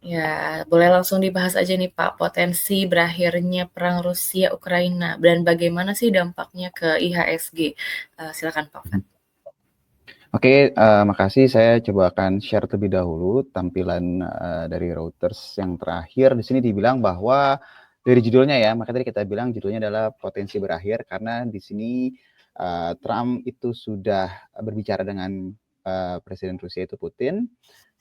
Ya, boleh langsung dibahas aja nih Pak, potensi berakhirnya perang Rusia-Ukraina dan bagaimana sih dampaknya ke IHSG? Silakan Pak Fat. Oke, makasih. Saya coba akan share terlebih dahulu tampilan dari Reuters yang terakhir. Di sini dibilang bahwa dari judulnya ya, maka tadi kita bilang judulnya adalah potensi berakhir karena di sini Trump itu sudah berbicara dengan Presiden Rusia itu Putin,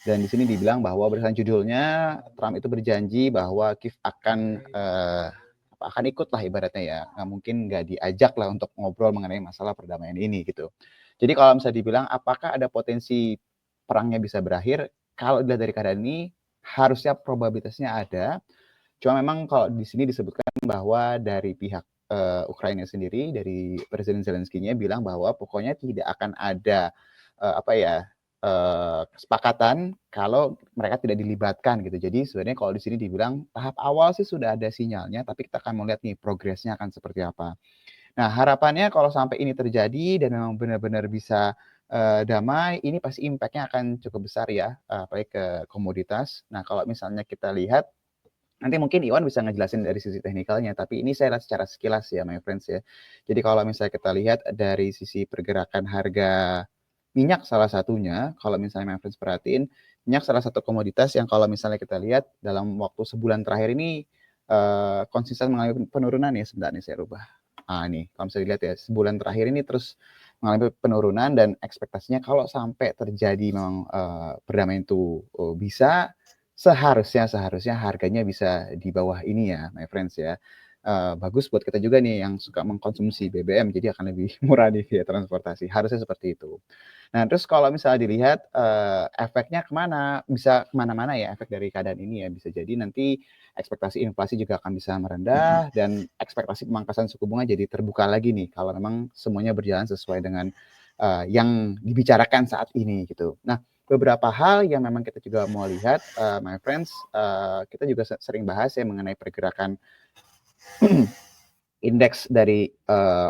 dan di sini dibilang bahwa berdasarkan judulnya Trump itu berjanji bahwa Kiev akan ikut lah ibaratnya ya, nggak mungkin nggak diajak lah untuk ngobrol mengenai masalah perdamaian ini gitu. Jadi kalau misalnya dibilang apakah ada potensi perangnya bisa berakhir, kalau dilihat dari keadaan ini harusnya probabilitasnya ada. Cuma memang kalau di sini disebutkan bahwa dari pihak Ukraina sendiri, dari Presiden Zelensky-nya bilang bahwa pokoknya tidak akan ada kesepakatan kalau mereka tidak dilibatkan gitu. Jadi sebenarnya kalau di sini dibilang tahap awal sih sudah ada sinyalnya, tapi kita akan melihat nih progresnya akan seperti apa. Nah, harapannya kalau sampai ini terjadi dan memang benar-benar bisa damai, ini pasti impact-nya akan cukup besar ya, apalagi ke komoditas. Nah, kalau misalnya kita lihat, nanti mungkin Iwan bisa ngejelasin dari sisi teknikalnya, tapi ini saya lihat secara sekilas ya, my friends ya. Jadi kalau misalnya kita lihat dari sisi pergerakan harga minyak salah satunya, kalau misalnya my friends perhatiin, minyak salah satu komoditas yang kalau misalnya kita lihat dalam waktu sebulan terakhir ini konsisten mengalami penurunan ya. Sebentar nih saya rubah. Ini kalau misalnya dilihat ya, sebulan terakhir ini terus mengalami penurunan dan ekspektasinya kalau sampai terjadi memang perdamaian itu bisa, seharusnya harganya bisa di bawah ini ya, my friends ya. Bagus buat kita juga nih yang suka mengkonsumsi BBM, jadi akan lebih murah di biaya transportasi. Harusnya seperti itu. Nah, terus kalau misalnya dilihat efeknya kemana, bisa kemana-mana ya efek dari keadaan ini ya. Bisa jadi nanti ekspektasi inflasi juga akan bisa merendah dan ekspektasi pemangkasan suku bunga jadi terbuka lagi nih kalau memang semuanya berjalan sesuai dengan yang dibicarakan saat ini gitu. Nah, beberapa hal yang memang kita juga mau lihat, my friends, kita juga sering bahas ya mengenai pergerakan indeks dari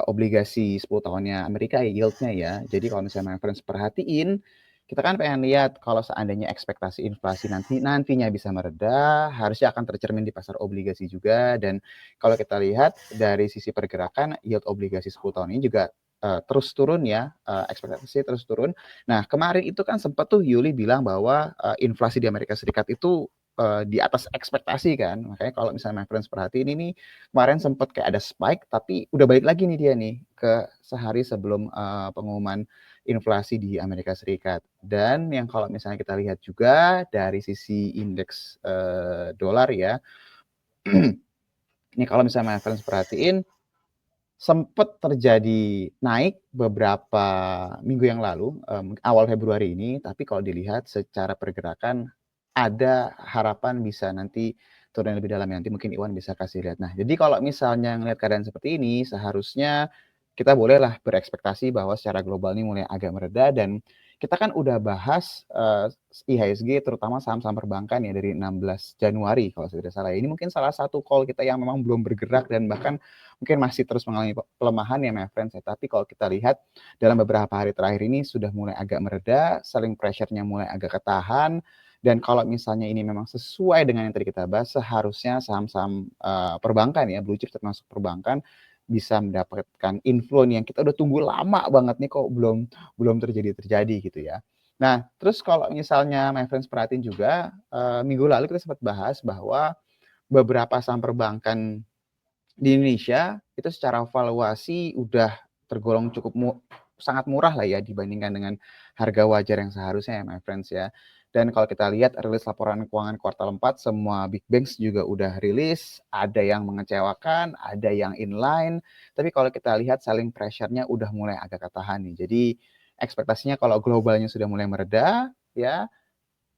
obligasi 10 tahunnya Amerika ya, yield-nya ya. Jadi kalau misalnya my friends perhatiin, kita kan pengen lihat kalau seandainya ekspektasi inflasi nantinya bisa mereda, harusnya akan tercermin di pasar obligasi juga. Dan kalau kita lihat dari sisi pergerakan yield obligasi 10 tahun ini juga terus turun ya, ekspektasi terus turun. Nah, kemarin itu kan sempat tuh Yuli bilang bahwa inflasi di Amerika Serikat itu di atas ekspektasi kan. Makanya kalau misalnya my friends perhatiin ini kemarin sempat kayak ada spike, tapi udah balik lagi nih dia nih ke sehari sebelum pengumuman inflasi di Amerika Serikat. Dan yang kalau misalnya kita lihat juga dari sisi indeks dolar ya, ini kalau misalnya my friends perhatiin, sempat terjadi naik beberapa minggu yang lalu, awal Februari ini, tapi kalau dilihat secara pergerakan ada harapan bisa nanti turun lebih dalam, nanti mungkin Iwan bisa kasih lihat. Nah, jadi kalau misalnya ngelihat keadaan seperti ini, seharusnya kita bolehlah berekspektasi bahwa secara global ini mulai agak mereda, dan kita kan udah bahas IHSG terutama saham-saham perbankan ya dari 16 Januari kalau saya tidak salah. Ini mungkin salah satu call kita yang memang belum bergerak dan bahkan mungkin masih terus mengalami pelemahan ya my friends ya. Tapi kalau kita lihat dalam beberapa hari terakhir ini sudah mulai agak mereda, selling pressure-nya mulai agak ketahan, dan kalau misalnya ini memang sesuai dengan yang tadi kita bahas, seharusnya saham-saham perbankan ya, blue chip termasuk perbankan, bisa mendapatkan inflow nih yang kita udah tunggu lama banget nih kok belum terjadi gitu ya. Nah, terus kalau misalnya my friends perhatiin juga, minggu lalu kita sempat bahas bahwa beberapa saham perbankan di Indonesia itu secara valuasi udah tergolong cukup sangat murah lah ya dibandingkan dengan harga wajar yang seharusnya ya my friends ya. Dan kalau kita lihat rilis laporan keuangan kuartal 4, semua big banks juga udah rilis, ada yang mengecewakan, ada yang inline, tapi kalau kita lihat selling pressure-nya udah mulai agak ketahan nih. Jadi ekspektasinya kalau globalnya sudah mulai mereda ya,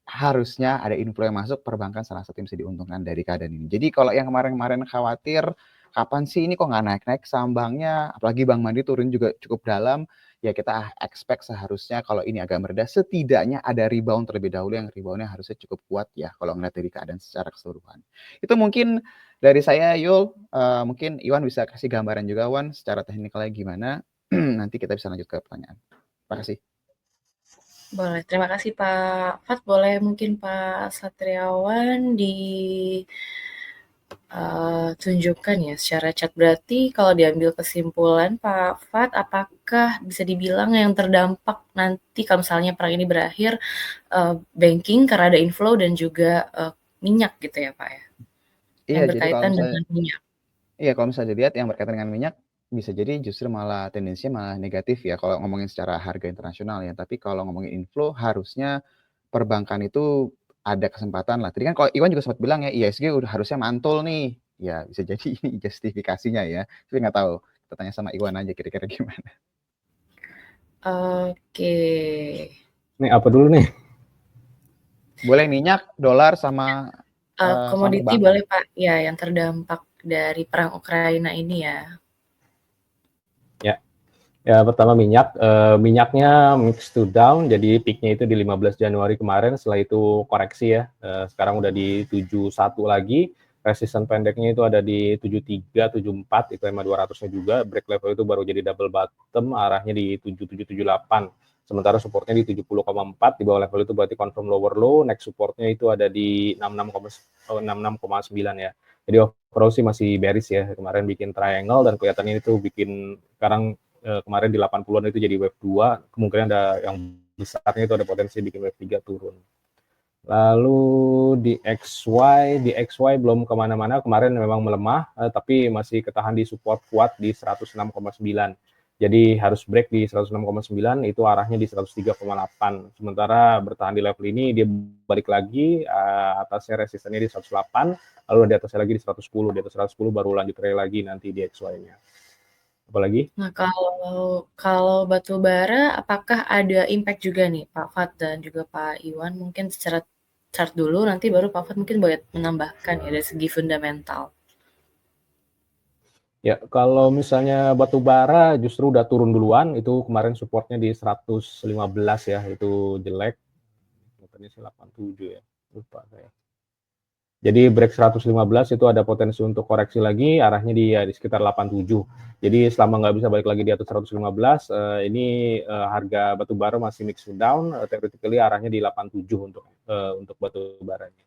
harusnya ada inflow yang masuk, perbankan salah satu yang bisa diuntungkan dari keadaan ini. Jadi kalau yang kemarin-kemarin khawatir, kapan sih ini kok nggak naik-naik saham banknya, apalagi Bank Mandiri turun juga cukup dalam, ya kita expect seharusnya kalau ini agak mereda, setidaknya ada rebound terlebih dahulu, yang reboundnya harusnya cukup kuat ya, kalau ngeliat dari keadaan secara keseluruhan. Itu mungkin dari saya, Yul. Mungkin Iwan bisa kasih gambaran juga, Wan, secara teknikalnya gimana, nanti kita bisa lanjut ke pertanyaan. Terima kasih. Boleh, terima kasih Pak Fat. Boleh mungkin Pak Satriawan tunjukkan ya secara cat. Berarti kalau diambil kesimpulan Pak Fat, apakah bisa dibilang yang terdampak nanti kalau misalnya perang ini berakhir, banking karena ada inflow dan juga, minyak gitu ya Pak ya? Iya, Yang jadi kalau berkaitan misalnya dengan minyak. iya, kalau misalnya dilihat yang berkaitan dengan minyak, bisa jadi justru malah tendensinya malah negatif ya kalau ngomongin secara harga internasional ya. Tapi kalau ngomongin inflow harusnya perbankan itu ada kesempatan lah. Tadi kan kalau Iwan juga sempat bilang ya, IHSG udah harusnya mantul nih. Ya bisa jadi ini justifikasinya ya. Tapi nggak tahu. Kita tanya sama Iwan aja kira-kira gimana. Oke. Nih apa dulu nih? Boleh minyak, dolar sama saham Komoditi perbankan. boleh Pak, ya yang terdampak dari perang Ukraina ini ya. Ya, ya pertama minyak, minyaknya mix to down, jadi peaknya itu di 15 Januari kemarin, setelah itu koreksi ya, sekarang udah di 71 lagi, resisten pendeknya itu ada di 73, 74, itu EMA 200-nya juga, break level itu baru jadi double bottom, arahnya di 77, 78, sementara supportnya di 70,4, di bawah level itu berarti confirm lower low, next supportnya itu ada di 66,9 ya. Jadi overall sih masih bearish ya, kemarin bikin triangle dan kelihatannya itu bikin sekarang kemarin di 80-an itu jadi wave 2, kemungkinan ada yang besarnya itu ada potensi bikin wave 3 turun. Lalu di XY belum kemana-mana, kemarin memang melemah, tapi masih ketahan di support kuat di 106,9. Jadi harus break di 106,9, itu arahnya di 103,8. Sementara bertahan di level ini, dia balik lagi, atasnya resistennya di 108, lalu di atasnya lagi di 110, di atas 110 baru lanjut rally lagi nanti di XY-nya. Apalagi? Nah, kalau batu bara, apakah ada impact juga nih Pak Fat dan juga Pak Iwan? Mungkin secara chart dulu, nanti baru Pak Fat mungkin boleh menambahkan ya dari segi fundamental. Ya, kalau misalnya batu bara justru udah turun duluan, itu kemarin supportnya di 115 ya, itu jelek. Katanya sih 87 ya, lupa saya. Jadi break 115 itu ada potensi untuk koreksi lagi, arahnya di sekitar 87. Jadi selama nggak bisa balik lagi di atas 115, ini harga batu bara masih mix down, theoretically arahnya di 87 untuk batu baranya.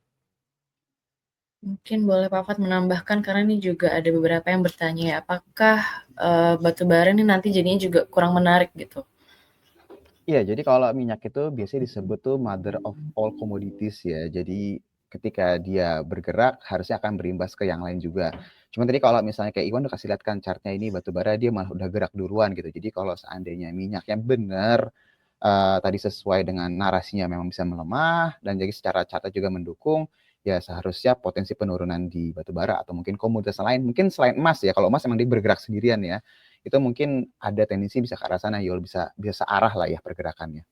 Mungkin boleh Pak Fat menambahkan karena ini juga ada beberapa yang bertanya ya, apakah batu bara ini nanti jadinya juga kurang menarik gitu? Iya, jadi kalau minyak itu biasanya disebut tuh mother of all commodities ya. Jadi ketika dia bergerak harusnya akan berimbas ke yang lain juga. Cuma tadi kalau misalnya kayak Iwan udah kasih lihat kan chartnya ini batu bara dia malah udah gerak duluan gitu. Jadi kalau seandainya minyaknya benar tadi sesuai dengan narasinya memang bisa melemah dan jadi secara chartnya juga mendukung, ya seharusnya potensi penurunan di batu bara atau mungkin komoditas lain, mungkin selain emas ya. Kalau emas memang dia bergerak sendirian ya. Itu mungkin ada tendensi bisa ke arah sana, Yul, bisa arah lah ya pergerakannya.